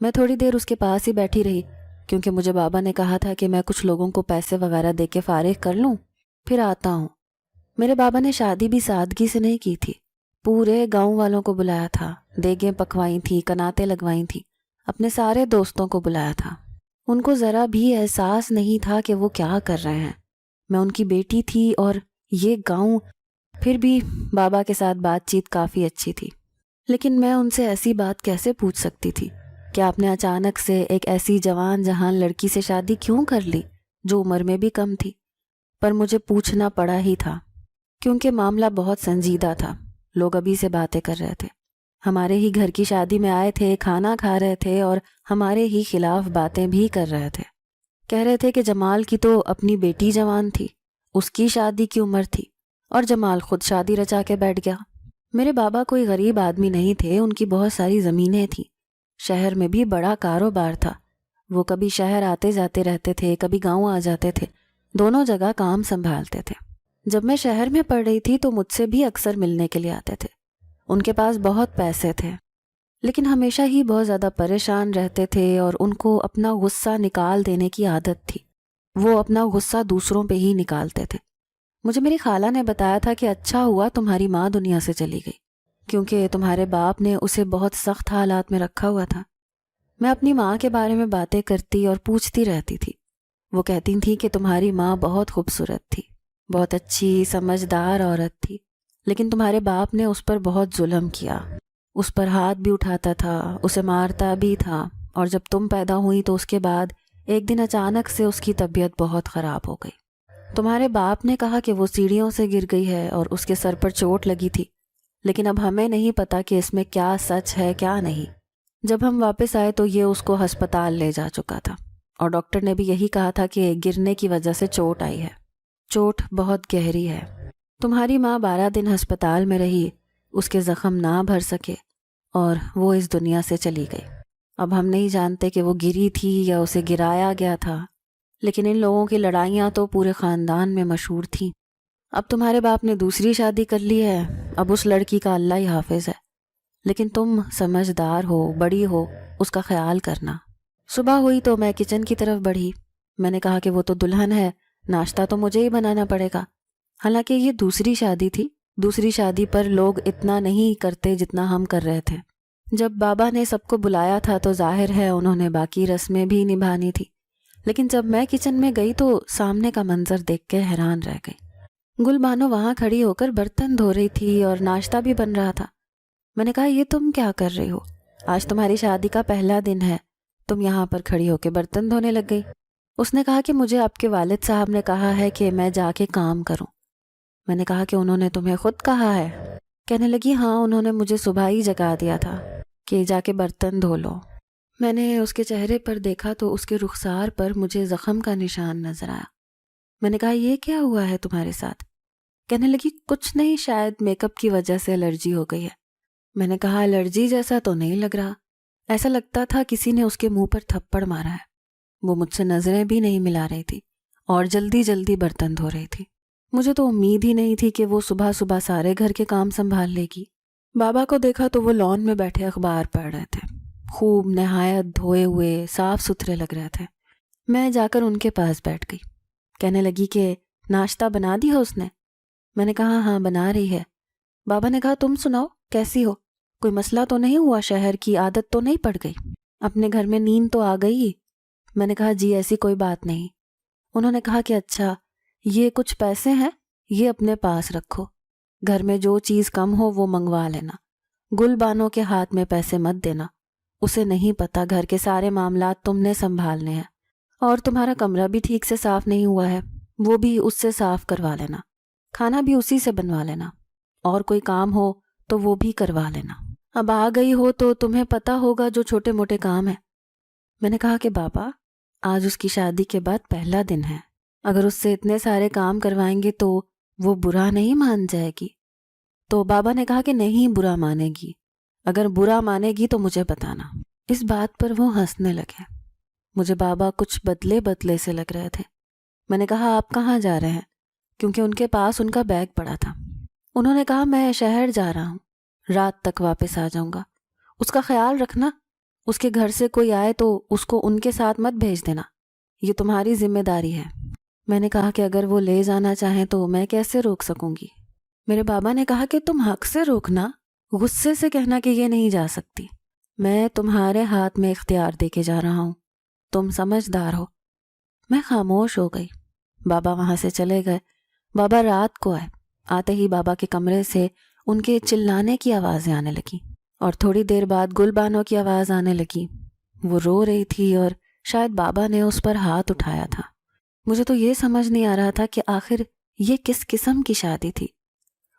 میں تھوڑی دیر اس کے پاس ہی بیٹھی رہی، کیونکہ مجھے بابا نے کہا تھا کہ میں کچھ لوگوں کو پیسے وغیرہ دے کے فارغ کر لوں، پھر آتا ہوں۔ میرے بابا نے شادی بھی سادگی سے نہیں کی تھی، پورے گاؤں والوں کو بلایا تھا، دیگیں پکوائی تھیں، کناتیں لگوائی تھیں، اپنے سارے دوستوں کو بلایا تھا۔ ان کو ذرا بھی احساس نہیں تھا کہ وہ کیا کر رہے ہیں۔ میں ان کی بیٹی تھی اور یہ گاؤں، پھر بھی بابا کے ساتھ بات چیت کافی اچھی تھی، لیکن میں ان سے ایسی بات کیسے پوچھ سکتی تھی کہ آپ نے اچانک سے ایک ایسی جوان جہان لڑکی سے شادی کیوں کر لی جو عمر میں بھی کم تھی؟ پر مجھے پوچھنا پڑا ہی تھا، کیونکہ معاملہ بہت سنجیدہ تھا۔ لوگ ابھی سے باتیں کر رہے تھے، ہمارے ہی گھر کی شادی میں آئے تھے، کھانا کھا رہے تھے اور ہمارے ہی خلاف باتیں بھی کر رہے تھے۔ کہہ رہے تھے کہ جمال کی تو اپنی بیٹی جوان تھی، اس کی شادی کی عمر تھی، اور جمال خود شادی رچا کے بیٹھ گیا۔ میرے بابا کوئی غریب آدمی نہیں تھے، ان کی بہت ساری زمینیں تھیں، شہر میں بھی بڑا کاروبار تھا۔ وہ کبھی شہر آتے جاتے رہتے تھے، کبھی گاؤں آ جاتے تھے، دونوں جگہ کام سنبھالتے تھے۔ جب میں شہر میں پڑھ رہی تھی تو مجھ سے بھی اکثر ملنے کے لیے آتے تھے۔ ان کے پاس بہت پیسے تھے، لیکن ہمیشہ ہی بہت زیادہ پریشان رہتے تھے اور ان کو اپنا غصہ نکال دینے کی عادت تھی۔ وہ اپنا غصہ دوسروں پہ ہی نکالتے تھے۔ مجھے میری خالہ نے بتایا تھا کہ اچھا ہوا تمہاری ماں دنیا سے چلی گئی، کیونکہ تمہارے باپ نے اسے بہت سخت حالات میں رکھا ہوا تھا۔ میں اپنی ماں کے بارے میں باتیں کرتی اور پوچھتی رہتی تھی۔ وہ کہتی تھیں کہ تمہاری ماں بہت خوبصورت تھی، بہت اچھی سمجھدار عورت تھی، لیکن تمہارے باپ نے اس پر بہت ظلم کیا، اس پر ہاتھ بھی اٹھاتا تھا، اسے مارتا بھی تھا، اور جب تم پیدا ہوئی تو اس کے بعد ایک دن اچانک سے اس کی طبیعت بہت خراب ہو گئی۔ تمہارے باپ نے کہا کہ وہ سیڑھیوں سے گر گئی ہے اور اس کے سر پر چوٹ لگی تھی، لیکن اب ہمیں نہیں پتا کہ اس میں کیا سچ ہے کیا نہیں۔ جب ہم واپس آئے تو یہ اس کو ہسپتال لے جا چکا تھا، اور ڈاکٹر نے بھی یہی کہا تھا کہ گرنے کی وجہ سے چوٹ آئی ہے، چوٹ بہت گہری ہے۔ تمہاری ماں 12 دن ہسپتال میں رہی، اس کے زخم نہ بھر سکے اور وہ اس دنیا سے چلی گئی۔ اب ہم نہیں جانتے کہ وہ گری تھی یا اسے گرایا گیا تھا، لیکن ان لوگوں کی لڑائیاں تو پورے خاندان میں مشہور تھیں۔ اب تمہارے باپ نے دوسری شادی کر لی ہے، اب اس لڑکی کا اللہ ہی حافظ ہے، لیکن تم سمجھدار ہو، بڑی ہو، اس کا خیال کرنا۔ صبح ہوئی تو میں کچن کی طرف بڑھی۔ میں نے کہا کہ وہ تو دلہن ہے، ناشتہ تو مجھے ہی بنانا پڑے گا۔ حالانکہ یہ دوسری شادی تھی، دوسری شادی پر لوگ اتنا نہیں کرتے جتنا ہم کر رہے تھے۔ جب بابا نے سب کو بلایا تھا تو ظاہر ہے انہوں نے باقی رسمیں بھی نبھانی تھی، لیکن جب میں کچن میں گئی تو سامنے کا منظر دیکھ کے حیران رہ گئی۔ گل بانو وہاں کھڑی ہو کر برتن دھو رہی تھی اور ناشتہ بھی بن رہا تھا۔ میں نے کہا یہ تم کیا کر رہی ہو؟ آج تمہاری شادی کا پہلا دن ہے، تم یہاں پر کھڑی ہو کے برتن دھونے لگ گئی۔ اس نے کہا کہ مجھے آپ کے والد صاحب نے کہا ہے کہ میں جا کے کام کروں۔ میں نے کہا کہ انہوں نے تمہیں خود کہا ہے؟ کہنے لگی ہاں، انہوں نے مجھے صبح ہی جگا دیا تھا کہ جا کے برتن دھو لو۔ میں نے اس کے چہرے پر دیکھا تو اس کے رخسار پر مجھے زخم کا نشان نظر آیا۔ میں نے کہا یہ کیا ہوا ہے تمہارے ساتھ؟ کہنے لگی کچھ نہیں، شاید میک اپ کی وجہ سے الرجی ہو گئی ہے۔ میں نے کہا الرجی جیسا تو نہیں لگ رہا، ایسا لگتا تھا کسی نے اس کے منہ پر تھپڑ مارا ہے۔ وہ مجھ سے نظریں بھی نہیں ملا رہی تھی اور جلدی جلدی برتن دھو رہی تھی۔ مجھے تو امید ہی نہیں تھی کہ وہ صبح صبح سارے گھر کے کام سنبھال لے گی۔ بابا کو دیکھا تو وہ لان میں بیٹھے اخبار پڑھ رہے تھے، خوب نہایت دھوئے ہوئے صاف ستھرے لگ رہے تھے۔ میں جا کر ان کے پاس بیٹھ گئی۔ کہنے لگی کہ ناشتہ بنا دی ہے اس نے؟ میں نے کہا ہاں بنا رہی ہے۔ بابا نے کہا تم سناؤ کیسی ہو؟ کوئی مسئلہ تو نہیں ہوا؟ شہر کی عادت تو نہیں پڑ گئی؟ اپنے گھر میں نیند تو آ گئی؟ میں نے کہا جی ایسی کوئی بات نہیں۔ انہوں نے کہا کہ اچھا یہ کچھ پیسے ہیں، یہ اپنے پاس رکھو، گھر میں جو چیز کم ہو وہ منگوا لینا، گل بانو کے ہاتھ میں پیسے مت دینا، اسے نہیں پتا، گھر کے سارے معاملات تم نے سنبھالنے ہیں، اور تمہارا کمرہ بھی ٹھیک سے صاف نہیں ہوا ہے، وہ بھی اس سے صاف کروا لینا، کھانا بھی اسی سے بنوا لینا، اور کوئی کام ہو تو وہ بھی کروا لینا۔ اب آ گئی ہو تو تمہیں پتا ہوگا جو چھوٹے موٹے کام ہیں۔ میں نے کہا کہ بابا آج اس کی شادی کے بعد پہلا دن ہے، اگر اس سے اتنے سارے کام کروائیں گے تو وہ برا نہیں مان جائے گی؟ تو بابا نے کہا کہ نہیں برا مانے گی، اگر برا مانے گی تو مجھے بتانا۔ اس بات پر وہ ہنسنے لگے۔ مجھے بابا کچھ بدلے بدلے سے لگ رہے تھے۔ میں نے کہا آپ کہاں جا رہے ہیں؟ کیونکہ ان کے پاس ان کا بیگ پڑا تھا۔ انہوں نے کہا میں شہر جا رہا ہوں، رات تک واپس آ جاؤں گا، اس کا خیال رکھنا، اس کے گھر سے کوئی آئے تو اس کو ان کے ساتھ مت بھیج دینا، یہ تمہاری ذمہ داری ہے۔ میں نے کہا کہ اگر وہ لے جانا چاہیں تو میں کیسے روک سکوں گی؟ میرے بابا نے کہا کہ تم حق سے روکنا، غصے سے کہنا کہ یہ نہیں جا سکتی۔ میں تمہارے ہاتھ میں اختیار دے کے جا رہا ہوں، تم سمجھدار ہو۔ میں خاموش ہو گئی۔ بابا وہاں سے چلے گئے۔ بابا رات کو آئے۔ آتے ہی بابا کے کمرے سے ان کے چلانے کی آوازیں آنے لگیں، اور تھوڑی دیر بعد گل بانو کی آواز آنے لگی۔ وہ رو رہی تھی اور شاید بابا نے اس پر ہاتھ اٹھایا تھا۔ مجھے تو یہ سمجھ نہیں آ رہا تھا کہ آخر یہ کس قسم کی شادی تھی۔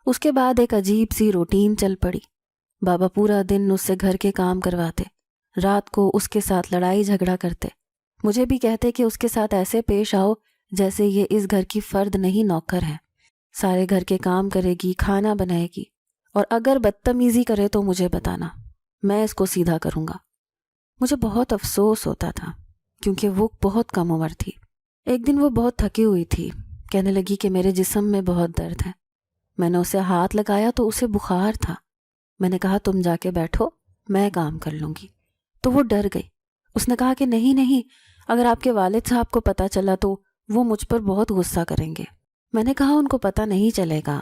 اس کے بعد ایک عجیب سی روٹین چل پڑی۔ بابا پورا دن اس سے گھر کے کام کرواتے، رات کو اس کے ساتھ لڑائی جھگڑا کرتے، مجھے بھی کہتے کہ اس کے ساتھ ایسے پیش آؤ جیسے یہ اس گھر کی فرد نہیں نوکر ہے، سارے گھر کے کام کرے گی، کھانا بنائے گی، اور اگر بدتمیزی کرے تو مجھے بتانا، میں اس کو سیدھا کروں گا۔ مجھے بہت افسوس ہوتا تھا کیونکہ وہ بہت کم عمر تھی۔ ایک دن وہ بہت تھکی ہوئی تھی، کہنے لگی کہ میرے جسم میں بہت درد ہے۔ میں نے اسے ہاتھ لگایا تو اسے بخار تھا۔ میں نے کہا تم جا کے بیٹھو، میں کام کر لوں گی۔ تو وہ ڈر گئی۔ اس نے کہا کہ نہیں، اگر آپ کے والد صاحب کو پتہ چلا تو وہ مجھ پر بہت غصہ کریں گے۔ میں نے کہا ان کو پتہ نہیں چلے گا۔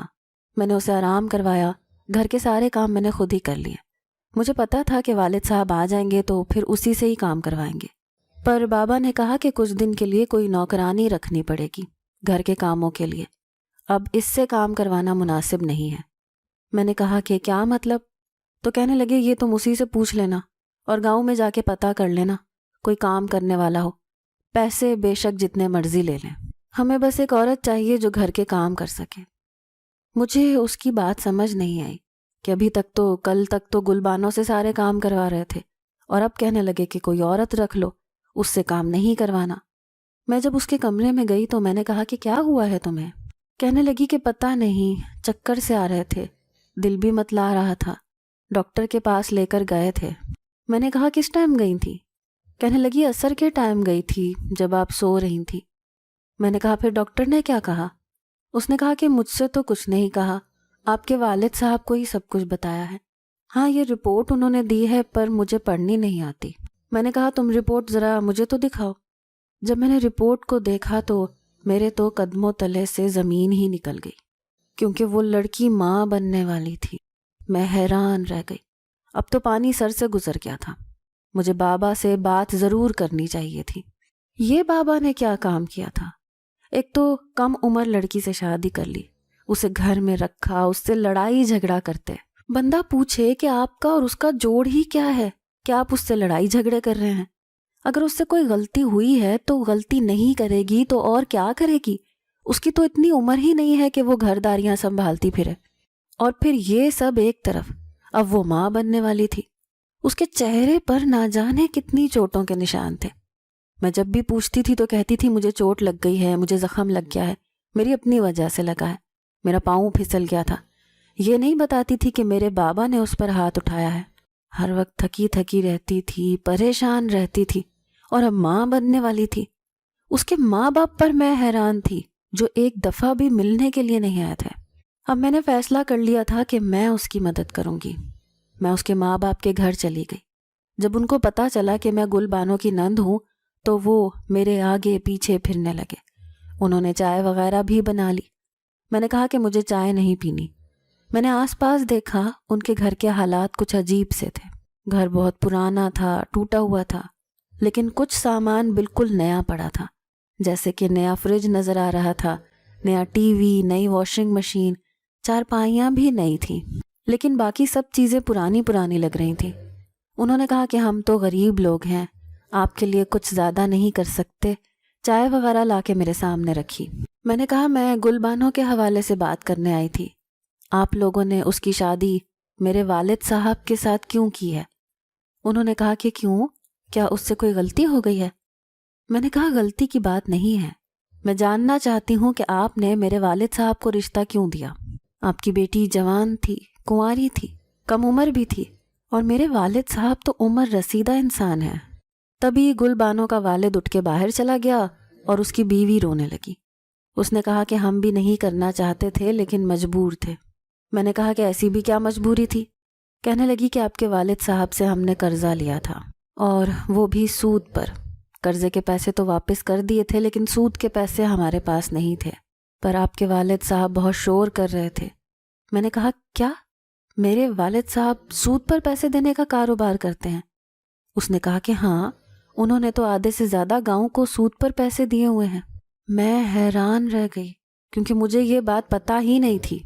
میں نے اسے آرام کروایا، گھر کے سارے کام میں نے خود ہی کر لیے۔ مجھے پتہ تھا کہ والد صاحب آ جائیں گے تو پھر اسی سے ہی کام کروائیں گے، پر بابا نے کہا کہ کچھ دن کے لیے کوئی نوکرانی رکھنی پڑے گی گھر کے کاموں کے لیے، اب اس سے کام کروانا مناسب نہیں ہے۔ میں نے کہا کہ کیا مطلب؟ تو کہنے لگے یہ تم اسی سے پوچھ لینا اور گاؤں میں جا کے پتہ کر لینا کوئی کام کرنے والا ہو، پیسے بے شک جتنے مرضی لے لیں، ہمیں بس ایک عورت چاہیے جو گھر کے کام کر سکے۔ مجھے اس کی بات سمجھ نہیں آئی کہ ابھی تک تو کل تک تو گلبانوں سے سارے کام کروا رہے تھے اور اب کہنے لگے کہ کوئی عورت رکھ لو، اس سے کام نہیں کروانا۔ میں جب اس کے کمرے میں گئی تو میں نے کہا کہ کیا ہوا ہے تمہیں؟ کہنے لگی کہ پتہ نہیں، چکر سے آ رہے تھے، دل بھی متلا رہا تھا، ڈاکٹر کے پاس لے کر گئے تھے۔ میں نے کہا کس ٹائم گئی تھی؟ کہنے لگی عصر کے ٹائم گئی تھی جب آپ سو رہی تھی۔ میں نے کہا پھر ڈاکٹر نے کیا کہا؟ اس نے کہا کہ مجھ سے تو کچھ نہیں کہا، آپ کے والد صاحب کو ہی سب کچھ بتایا ہے۔ ہاں یہ رپورٹ انہوں نے دی ہے پر مجھے پڑھنی نہیں آتی۔ میں نے کہا تم رپورٹ ذرا مجھے تو دکھاؤ۔ جب میں نے رپورٹ کو دیکھا تو میرے تو قدموں تلے سے زمین ہی نکل گئی، کیونکہ وہ لڑکی ماں بننے والی تھی۔ میں حیران رہ گئی، اب تو پانی سر سے گزر گیا تھا۔ مجھے بابا سے بات ضرور کرنی چاہیے تھی۔ یہ بابا نے کیا کام کیا تھا؟ ایک تو کم عمر لڑکی سے شادی کر لی، اسے گھر میں رکھا، اس سے لڑائی جھگڑا کرتے۔ بندہ پوچھے کہ آپ کا اور اس کا جوڑ ہی کیا ہے کہ آپ اس سے لڑائی جھگڑے کر رہے ہیں؟ اگر اس سے کوئی غلطی ہوئی ہے تو غلطی نہیں کرے گی تو اور کیا کرے گی؟ اس کی تو اتنی عمر ہی نہیں ہے کہ وہ گھرداریاں سنبھالتی پھرے۔ اور پھر یہ سب ایک طرف، اب وہ ماں بننے والی تھی، اس کے چہرے پر نہ جانے کتنی چوٹوں کے نشان تھے۔ میں جب بھی پوچھتی تھی تو کہتی تھی مجھے چوٹ لگ گئی ہے، مجھے زخم لگ گیا ہے، میری اپنی وجہ سے لگا ہے، میرا پاؤں پھسل گیا تھا۔ یہ نہیں بتاتی تھی کہ میرے بابا نے اس پر ہاتھ اٹھایا ہے۔ ہر وقت تھکی تھکی رہتی تھی، پریشان رہتی تھی، اور اب ماں بننے والی تھی۔ اس کے ماں باپ پر میں حیران تھی جو ایک دفعہ بھی ملنے کے لیے نہیں آئے تھے۔ اب میں نے فیصلہ کر لیا تھا کہ میں اس کی مدد کروں گی۔ میں اس کے ماں باپ کے گھر چلی گئی۔ جب ان کو پتہ چلا کہ میں گل بانو کی نند ہوں تو وہ میرے آگے پیچھے پھرنے لگے۔ انہوں نے چائے وغیرہ بھی بنا لی۔ میں نے کہا کہ مجھے چائے نہیں پینی۔ میں نے آس پاس دیکھا، ان کے گھر کے حالات کچھ عجیب سے تھے۔ گھر بہت پرانا تھا، ٹوٹا ہوا تھا، لیکن کچھ سامان بالکل نیا پڑا تھا، جیسے کہ نیا فریج نظر آ رہا تھا، نیا ٹی وی، نئی واشنگ مشین، چارپائیاں بھی نئی تھیں، لیکن باقی سب چیزیں پرانی پرانی لگ رہی تھیں۔ انہوں نے کہا کہ ہم تو غریب لوگ ہیں، آپ کے لیے کچھ زیادہ نہیں کر سکتے۔ چائے وغیرہ لا کے میرے سامنے رکھی۔ میں نے کہا میں گل بانو کے حوالے سے بات کرنے آئی تھی۔ آپ لوگوں نے اس کی شادی میرے والد صاحب کے ساتھ کیوں کی ہے؟ انہوں نے کہا کہ کیوں؟ کیا اس سے کوئی غلطی ہو گئی ہے؟ میں نے کہا غلطی کی بات نہیں ہے، میں جاننا چاہتی ہوں کہ آپ نے میرے والد صاحب کو رشتہ کیوں دیا؟ آپ کی بیٹی جوان تھی، کنواری تھی، کم عمر بھی تھی، اور میرے والد صاحب تو عمر رسیدہ انسان ہیں۔ تبھی گل بانو کا والد اٹھ کے باہر چلا گیا اور اس کی بیوی رونے لگی۔ اس نے کہا کہ ہم بھی نہیں کرنا چاہتے تھے لیکن مجبور تھے۔ میں نے کہا کہ ایسی بھی کیا مجبوری تھی؟ کہنے لگی کہ آپ کے والد صاحب سے ہم نے قرضہ لیا تھا اور وہ بھی سود پر۔ قرضے کے پیسے تو واپس کر دیے تھے لیکن سود کے پیسے ہمارے پاس نہیں تھے۔ پر آپ کے والد صاحب بہت شور کر رہے تھے۔ میں نے کہا کیا؟ میرے والد صاحب سود پر پیسے دینے کا کاروبار کرتے ہیں؟ اس نے کہا کہ ہاں، انہوں نے تو آدھے سے زیادہ گاؤں کو سود پر پیسے دیے ہوئے ہیں۔ میں حیران رہ گئی کیونکہ مجھے یہ بات پتہ ہی نہیں تھی،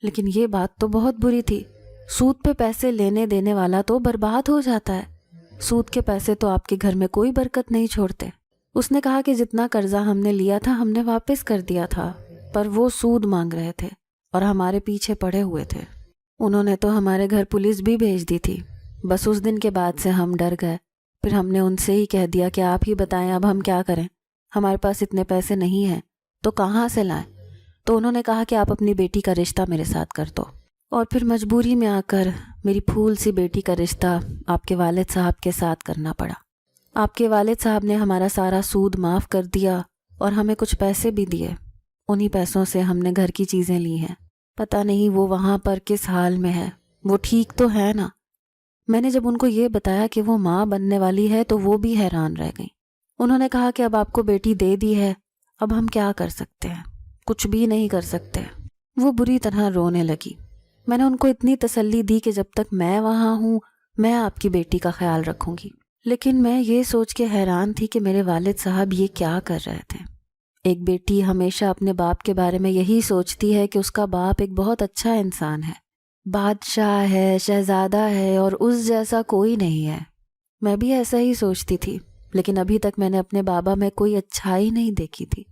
لیکن یہ بات تو بہت بری تھی۔ سود پہ پیسے لینے دینے والا تو برباد ہو جاتا ہے۔ سود کے پیسے تو آپ کے گھر میں کوئی برکت نہیں چھوڑتے۔ اس نے کہا کہ جتنا قرضہ ہم نے لیا تھا ہم نے واپس کر دیا تھا، پر وہ سود مانگ رہے تھے اور ہمارے پیچھے پڑے ہوئے تھے۔ انہوں نے تو ہمارے گھر پولیس بھی بھیج دی تھی۔ بس اس دن کے بعد سے ہم ڈر گئے۔ پھر ہم نے ان سے ہی کہہ دیا کہ آپ ہی بتائیں اب ہم کیا کریں، ہمارے پاس اتنے پیسے نہیں ہیں تو کہاں سے لائیں؟ تو انہوں نے کہا کہ آپ اپنی بیٹی کا رشتہ میرے ساتھ کر دو، اور پھر مجبوری میں آ کر میری پھول سی بیٹی کا رشتہ آپ کے والد صاحب کے ساتھ کرنا پڑا۔ آپ کے والد صاحب نے ہمارا سارا سود معاف کر دیا اور ہمیں کچھ پیسے بھی دیے۔ انہی پیسوں سے ہم نے گھر کی چیزیں لی ہیں۔ پتہ نہیں وہ وہاں پر کس حال میں ہے، وہ ٹھیک تو ہے نا؟ میں نے جب ان کو یہ بتایا کہ وہ ماں بننے والی ہے تو وہ بھی حیران رہ گئیں۔ انہوں نے کہا کہ اب آپ کو بیٹی دے دی ہے، اب ہم کیا کر سکتے ہیں؟ کچھ بھی نہیں کر سکتے۔ وہ بری طرح رونے لگی۔ میں نے ان کو اتنی تسلی دی کہ جب تک میں وہاں ہوں میں آپ کی بیٹی کا خیال رکھوں گی، لیکن میں یہ سوچ کے حیران تھی کہ میرے والد صاحب یہ کیا کر رہے تھے۔ ایک بیٹی ہمیشہ اپنے باپ کے بارے میں یہی سوچتی ہے کہ اس کا باپ ایک بہت اچھا انسان ہے، بادشاہ ہے، شہزادہ ہے، اور اس جیسا کوئی نہیں ہے۔ میں بھی ایسا ہی سوچتی تھی، لیکن ابھی تک میں نے اپنے بابا میں کوئی اچھائی نہیں دیکھی تھی۔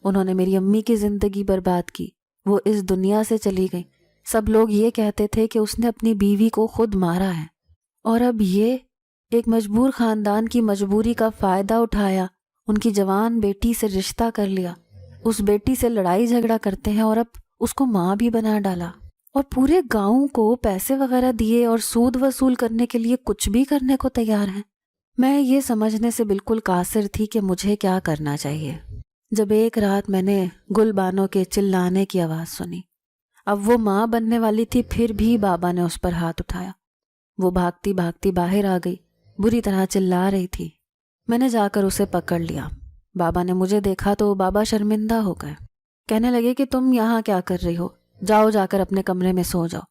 انہوں نے میری امی کی زندگی برباد کی، وہ اس دنیا سے چلی گئی۔ سب لوگ یہ کہتے تھے کہ اس نے اپنی بیوی کو خود مارا ہے، اور اب یہ ایک مجبور خاندان کی مجبوری کا فائدہ اٹھایا، ان کی جوان بیٹی سے رشتہ کر لیا، اس بیٹی سے لڑائی جھگڑا کرتے ہیں اور اب اس کو ماں بھی بنا ڈالا، اور پورے گاؤں کو پیسے وغیرہ دیے اور سود وصول کرنے کے لیے کچھ بھی کرنے کو تیار ہیں۔ میں یہ سمجھنے سے بالکل قاصر تھی کہ مجھے کیا کرنا چاہیے، جب ایک رات میں نے گل بانو کے چلانے کی آواز سنی۔ اب وہ ماں بننے والی تھی، پھر بھی بابا نے اس پر ہاتھ اٹھایا۔ وہ بھاگتی بھاگتی باہر آ گئی، بری طرح چلا رہی تھی۔ میں نے جا کر اسے پکڑ لیا۔ بابا نے مجھے دیکھا تو بابا شرمندہ ہو گئے، کہنے لگے کہ تم یہاں کیا کر رہی ہو، جاؤ جا کر اپنے کمرے میں سو جاؤ۔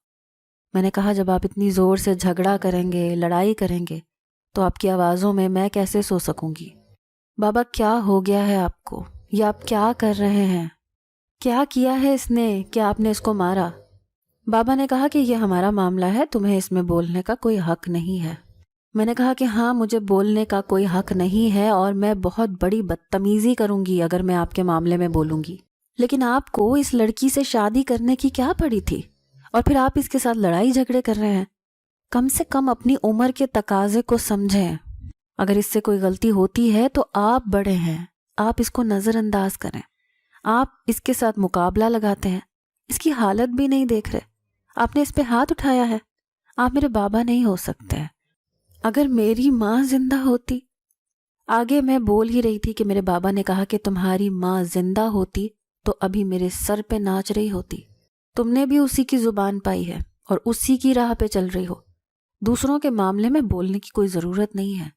میں نے کہا جب آپ اتنی زور سے جھگڑا کریں گے، لڑائی کریں گے، تو آپ کی آوازوں میں کیسے سو سکوں گی؟ بابا کیا ہو گیا ہے آپ کو؟ یہ آپ کیا کر رہے ہیں؟ کیا کیا ہے اس نے کہ آپ نے اس کو مارا؟ بابا نے کہا کہ یہ ہمارا معاملہ ہے، تمہیں اس میں بولنے کا کوئی حق نہیں ہے۔ میں نے کہا کہ ہاں، مجھے بولنے کا کوئی حق نہیں ہے اور میں بہت بڑی بدتمیزی کروں گی اگر میں آپ کے معاملے میں بولوں گی، لیکن آپ کو اس لڑکی سے شادی کرنے کی کیا پڑی تھی؟ اور پھر آپ اس کے ساتھ لڑائی جھگڑے کر رہے ہیں۔ کم سے کم اپنی عمر کے تقاضے کو سمجھیں۔ اگر اس سے کوئی غلطی ہوتی ہے تو آپ بڑے ہیں، آپ اس کو نظر انداز کریں۔ آپ اس کے ساتھ مقابلہ لگاتے ہیں، اس کی حالت بھی نہیں دیکھ رہے، آپ نے اس پہ ہاتھ اٹھایا ہے۔ آپ میرے بابا نہیں ہو سکتے۔ اگر میری ماں زندہ ہوتی، آگے میں بول ہی رہی تھی کہ میرے بابا نے کہا کہ تمہاری ماں زندہ ہوتی تو ابھی میرے سر پہ ناچ رہی ہوتی۔ تم نے بھی اسی کی زبان پائی ہے اور اسی کی راہ پہ چل رہی ہو۔ دوسروں کے معاملے میں بولنے کی کوئی ضرورت نہیں ہے۔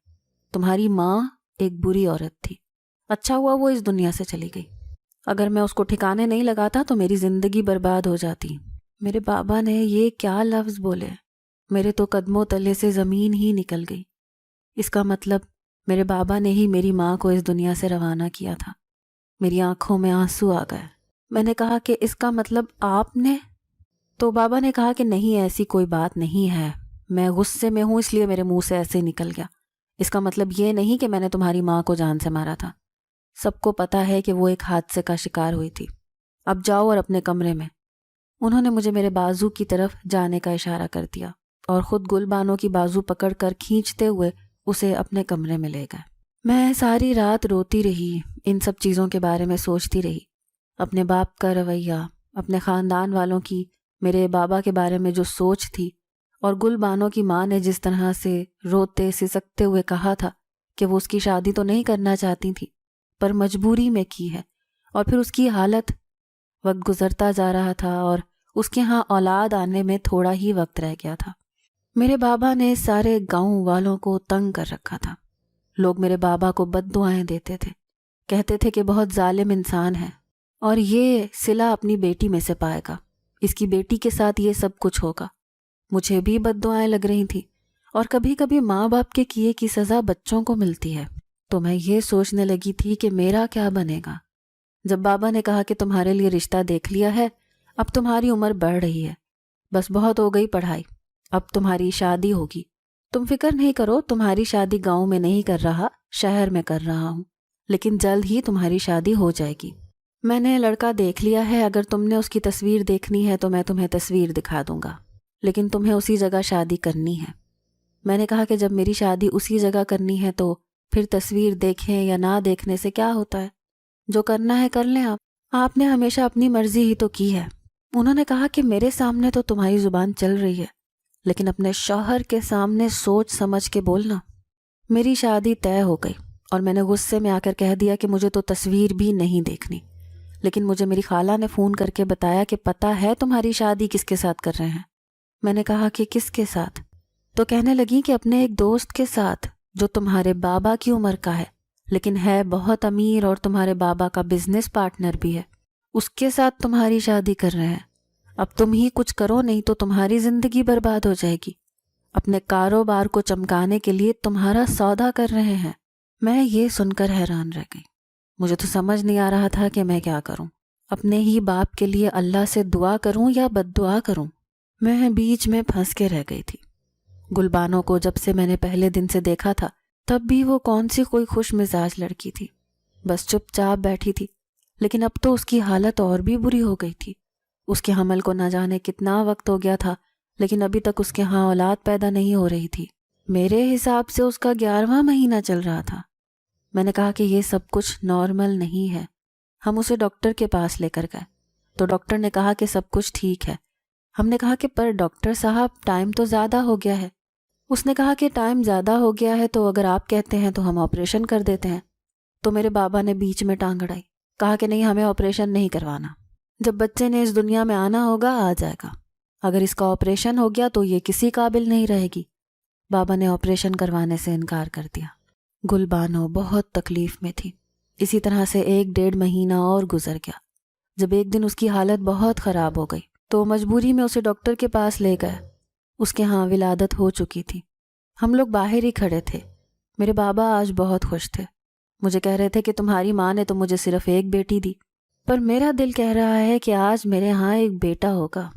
تمہاری ماں ایک بری عورت تھی، اچھا ہوا وہ اس دنیا سے چلی گئی۔ اگر میں اس کو ٹھکانے نہیں لگاتا تو میری زندگی برباد ہو جاتی۔ میرے بابا نے یہ کیا لفظ بولے، میرے تو قدموں تلے سے زمین ہی نکل گئی۔ اس کا مطلب میرے بابا نے ہی میری ماں کو اس دنیا سے روانہ کیا تھا۔ میری آنکھوں میں آنسو آ گئے۔ میں نے کہا کہ اس کا مطلب آپ نے؟ تو بابا نے کہا کہ نہیں، ایسی کوئی بات نہیں ہے، میں غصے میں ہوں اس لیے میرے منہ سے ایسے نکل گیا۔ اس کا مطلب یہ نہیں کہ میں نے تمہاری ماں کو جان سے مارا تھا۔ سب کو پتا ہے کہ وہ ایک حادثے کا شکار ہوئی تھی۔ اب جاؤ اور اپنے کمرے میں۔ انہوں نے مجھے میرے بازو کی طرف جانے کا اشارہ کر دیا اور خود گل بانو کی بازو پکڑ کر کھینچتے ہوئے اسے اپنے کمرے میں لے گئے۔ میں ساری رات روتی رہی، ان سب چیزوں کے بارے میں سوچتی رہی، اپنے باپ کا رویہ، اپنے خاندان والوں کی میرے بابا کے بارے میں جو سوچ تھی، اور گل بانو کی ماں نے جس طرح سے روتے سسکتے ہوئے کہا تھا کہ وہ اس کی شادی تو نہیں کرنا چاہتی تھی پر مجبوری میں کی ہے، اور پھر اس کی حالت۔ وقت گزرتا جا رہا تھا اور اس کے ہاں اولاد آنے میں تھوڑا ہی وقت رہ گیا تھا۔ میرے بابا نے سارے گاؤں والوں کو تنگ کر رکھا تھا۔ لوگ میرے بابا کو بد دعائیں دیتے تھے، کہتے تھے کہ بہت ظالم انسان ہے اور یہ صلہ اپنی بیٹی میں سے پائے گا، اس کی بیٹی کے ساتھ یہ سب کچھ ہوگا۔ مجھے بھی بد دعائیں لگ رہی تھیں، اور کبھی کبھی ماں باپ کے کیے کی سزا بچوں کو ملتی ہے، تو میں یہ سوچنے لگی تھی کہ میرا کیا بنے گا۔ جب بابا نے کہا کہ تمہارے لیے رشتہ دیکھ لیا ہے، اب تمہاری عمر بڑھ رہی ہے، بس بہت ہو گئی پڑھائی، اب تمہاری شادی ہوگی، تم فکر نہیں کرو، تمہاری شادی گاؤں میں نہیں کر رہا، شہر میں کر رہا ہوں، لیکن جلد ہی تمہاری شادی ہو جائے گی۔ میں نے لڑکا دیکھ لیا ہے، اگر تم نے اس کی تصویر دیکھنی ہے تو میں تمہیں تصویر دکھا دوں گا، لیکن تمہیں اسی جگہ شادی کرنی ہے۔ میں نے کہا کہ جب میری شادی اسی جگہ کرنی ہے تو پھر تصویر دیکھیں یا نہ دیکھنے سے کیا ہوتا ہے، جو کرنا ہے کر لیں آپ نے ہمیشہ اپنی مرضی ہی تو کی ہے۔ انہوں نے کہا کہ میرے سامنے تو تمہاری زبان چل رہی ہے، لیکن اپنے شوہر کے سامنے سوچ سمجھ کے بولنا۔ میری شادی طے ہو گئی اور میں نے غصے میں آ کر کہہ دیا کہ مجھے تو تصویر بھی نہیں دیکھنی، لیکن مجھے میری خالہ نے فون کر کے بتایا کہ پتہ ہے تمہاری شادی کس کے ساتھ کر رہے ہیں۔ میں نے کہا کہ کس کے ساتھ؟ تو کہنے لگی کہ اپنے ایک دوست کے ساتھ جو تمہارے بابا کی عمر کا ہے، لیکن ہے بہت امیر اور تمہارے بابا کا بزنس پارٹنر بھی ہے، اس کے ساتھ تمہاری شادی کر رہے ہیں۔ اب تم ہی کچھ کرو نہیں تو تمہاری زندگی برباد ہو جائے گی، اپنے کاروبار کو چمکانے کے لیے تمہارا سودا کر رہے ہیں۔ میں یہ سن کر حیران رہ گئی، مجھے تو سمجھ نہیں آ رہا تھا کہ میں کیا کروں، اپنے ہی باپ کے لیے اللہ سے دعا کروں یا بد دعا کروں۔ میں بیچ میں پھنس کے رہ گئی تھی۔ گلبانو کو جب سے میں نے پہلے دن سے دیکھا تھا تب بھی وہ کون سی کوئی خوش مزاج لڑکی تھی، بس چپ چاپ بیٹھی تھی، لیکن اب تو اس کی حالت اور بھی بری ہو گئی تھی۔ اس کے حمل کو نہ جانے کتنا وقت ہو گیا تھا، لیکن ابھی تک اس کے ہاں اولاد پیدا نہیں ہو رہی تھی۔ میرے حساب سے اس کا 11واں مہینہ چل رہا تھا۔ میں نے کہا کہ یہ سب کچھ نارمل نہیں ہے، ہم اسے ڈاکٹر کے پاس لے کر گئے تو ڈاکٹر نے کہا کہ سب کچھ ٹھیک ہے۔ ہم نے کہا کہ پر ڈاکٹر صاحب ٹائم تو زیادہ ہو گیا ہے۔ اس نے کہا کہ ٹائم زیادہ ہو گیا ہے تو اگر آپ کہتے ہیں تو ہم آپریشن کر دیتے ہیں۔ تو میرے بابا نے بیچ میں ٹانگ اڑائی، کہا کہ نہیں، ہمیں آپریشن نہیں کروانا، جب بچے نے اس دنیا میں آنا ہوگا آ جائے گا، اگر اس کا آپریشن ہو گیا تو یہ کسی قابل نہیں رہے گی۔ بابا نے آپریشن کروانے سے انکار کر دیا۔ گلبانو بہت تکلیف میں تھی۔ اسی طرح سے 1-1.5 مہینہ اور گزر گیا۔ جب ایک دن اس کی حالت بہت خراب ہو گئی تو مجبوری میں اسے ڈاکٹر کے پاس لے گئے۔ اس کے ہاں ولادت ہو چکی تھی۔ ہم لوگ باہر ہی کھڑے تھے۔ میرے بابا آج بہت خوش تھے، مجھے کہہ رہے تھے کہ تمہاری ماں نے تو مجھے صرف ایک بیٹی دی، پر میرا دل کہہ رہا ہے کہ آج میرے ہاں ایک بیٹا ہوگا،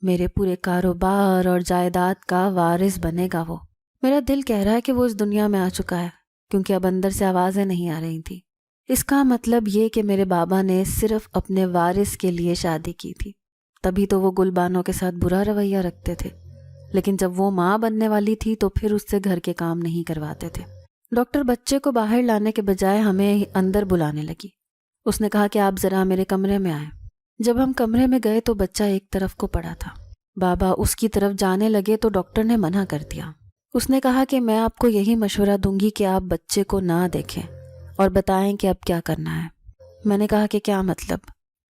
میرے پورے کاروبار اور جائیداد کا وارث بنے گا وہ۔ میرا دل کہہ رہا ہے کہ وہ اس دنیا میں آ چکا ہے، کیونکہ اب اندر سے آوازیں نہیں آ رہی تھیں۔ اس کا مطلب یہ کہ میرے بابا نے صرف اپنے وارث کے لیے شادی کی تھی، تبھی تو وہ گلبانو کے ساتھ برا رویہ رکھتے تھے، لیکن جب وہ ماں بننے والی تھی تو پھر اس سے گھر کے کام نہیں کرواتے تھے۔ ڈاکٹر بچے کو باہر لانے کے بجائے ہمیں اندر بلانے لگی۔ اس نے کہا کہ آپ ذرا میرے کمرے میں آئیں۔ جب ہم کمرے میں گئے تو بچہ ایک طرف کو پڑا تھا۔ بابا اس کی طرف جانے لگے تو ڈاکٹر نے منع کر دیا۔ اس نے کہا کہ میں آپ کو یہی مشورہ دوں گی کہ آپ بچے کو نہ دیکھیں اور بتائیں کہ اب کیا کرنا ہے۔ میں نے کہا کہ کیا مطلب،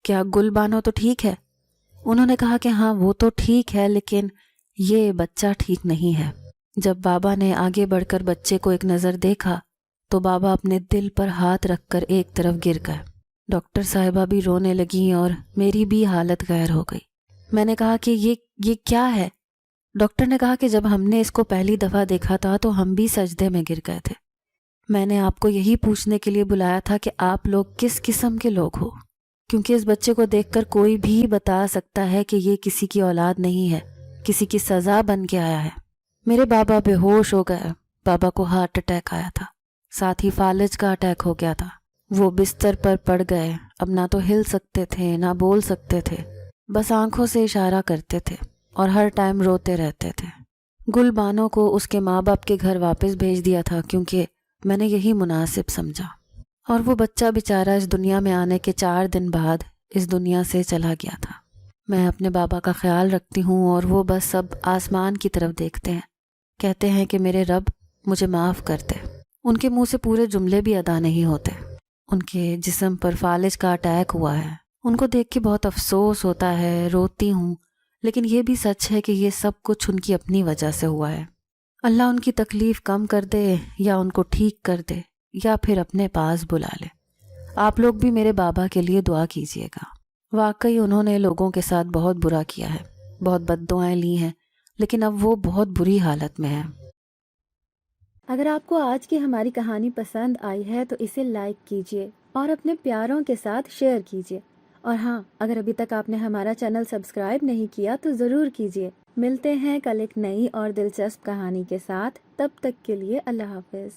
کیا گلبانو تو ٹھیک ہے؟ انہوں نے کہا کہ ہاں وہ تو ٹھیک ہے، لیکن یہ بچہ ٹھیک نہیں ہے۔ جب بابا نے آگے بڑھ کر بچے کو ایک نظر دیکھا تو بابا اپنے دل پر ہاتھ رکھ کر ایک طرف گر گئے۔ ڈاکٹر صاحبہ بھی رونے لگیں اور میری بھی حالت غیر ہو گئی۔ میں نے کہا کہ یہ کیا ہے؟ ڈاکٹر نے کہا کہ جب ہم نے اس کو پہلی دفعہ دیکھا تھا تو ہم بھی سجدے میں گر گئے تھے۔ میں نے آپ کو یہی پوچھنے کے لیے بلایا تھا کہ آپ لوگ کس قسم کے لوگ ہو، کیونکہ اس بچے کو دیکھ کر کوئی بھی بتا سکتا ہے کہ یہ کسی کی اولاد نہیں ہے، کسی کی سزا بن کے آیا ہے۔ میرے بابا بے ہوش ہو گئے۔ بابا کو ہارٹ اٹیک آیا تھا، ساتھ ہی فالج کا اٹیک ہو گیا تھا۔ وہ بستر پر پڑ گئے، اب نہ تو ہل سکتے تھے نہ بول سکتے تھے، بس آنکھوں سے اشارہ کرتے تھے اور ہر ٹائم روتے رہتے تھے۔ گلبانو کو اس کے ماں باپ کے گھر واپس بھیج دیا تھا کیونکہ میں نے یہی مناسب سمجھا، اور وہ بچہ بیچارہ اس دنیا میں آنے کے 4 دن بعد اس دنیا سے چلا گیا تھا۔ میں اپنے بابا کا خیال رکھتی ہوں اور وہ بس سب آسمان کی طرف دیکھتے ہیں، کہتے ہیں کہ میرے رب مجھے معاف کر دے۔ ان کے منہ سے پورے جملے بھی ادا نہیں ہوتے۔ ان کے جسم پر فالج کا اٹیک ہوا ہے، ان کو دیکھ کے بہت افسوس ہوتا ہے، روتی ہوں، لیکن یہ بھی سچ ہے کہ یہ سب کچھ ان کی اپنی وجہ سے ہوا ہے۔ اللہ ان کی تکلیف کم کر دے یا ان کو ٹھیک کر دے یا پھر اپنے پاس بلا لے۔ آپ لوگ بھی میرے بابا کے لیے دعا کیجیے گا۔ واقعی انہوں نے لوگوں کے ساتھ بہت برا کیا ہے، بہت بد دعائیں لی ہیں، لیکن اب وہ بہت بری حالت میں ہیں۔ اگر آپ کو آج کی ہماری کہانی پسند آئی ہے تو اسے لائک کیجیے اور اپنے پیاروں کے ساتھ شیئر کیجیے، اور ہاں، اگر ابھی تک آپ نے ہمارا چینل سبسکرائب نہیں کیا تو ضرور کیجیے۔ ملتے ہیں کل ایک نئی اور دلچسپ کہانی کے ساتھ، تب تک کے لیے اللہ حافظ۔